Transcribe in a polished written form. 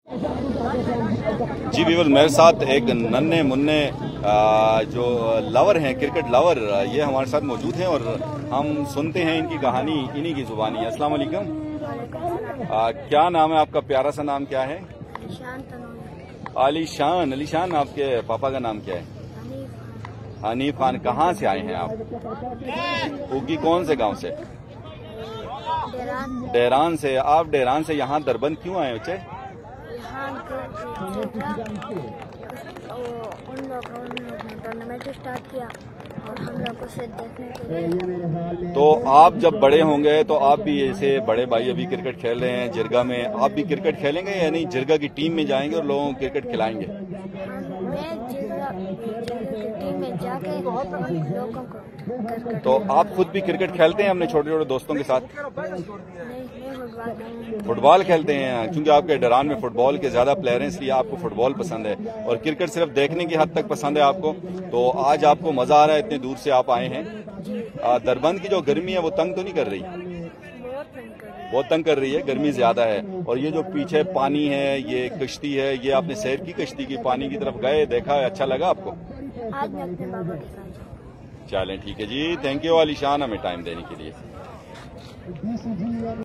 जी viewers, मेरे साथ एक नन्हे मुन्ने जो लवर हैं, क्रिकेट लवर, ये हमारे साथ मौजूद हैं और हम सुनते हैं इनकी कहानी इन्हीं की जुबानी। अस्सलाम वालेकुम। क्या नाम है आपका? प्यारा सा नाम क्या है? आलीशान। आलीशान, आपके पापा का नाम क्या है? हनीफ खान। कहाँ से आए हैं आप? उगी कौन से गांव से? डेरान से। आप डेरान से यहाँ दरबंद क्यों आए बच्चे? टूर्नामेंट स्टार्ट किया और हम लोग उसे देखने के लिए। तो आप जब बड़े होंगे तो आप भी ऐसे बड़े भाई अभी क्रिकेट खेल रहे हैं जिरगा में, आप भी क्रिकेट खेलेंगे यानी जिरगा की टीम में जाएंगे और लोगों को क्रिकेट खिलाएंगे? मैं जिरगा की टीम में जाके लोगों को। तो आप खुद भी क्रिकेट खेलते हैं अपने छोटे छोटे दोस्तों के साथ? फुटबॉल खेलते हैं, क्योंकि आपके डरान में फुटबॉल के ज्यादा प्लेयर हैं इसलिए आपको फुटबॉल पसंद है और क्रिकेट सिर्फ देखने की हद तक पसंद है आपको। तो आज आपको मजा आ रहा है, इतने दूर से आप आए हैं। दरबंद की जो गर्मी है वो तंग तो नहीं कर रही? बहुत तंग कर रही है, गर्मी ज्यादा है। और ये जो पीछे पानी है, ये कश्ती है, ये आपने सैर की कश्ती की पानी की तरफ गए, देखा, अच्छा लगा आपको? आज मैं अपने बाबा के साथ। चलें ठीक है जी, थैंक यू आलीशान हमें टाइम देने के लिए।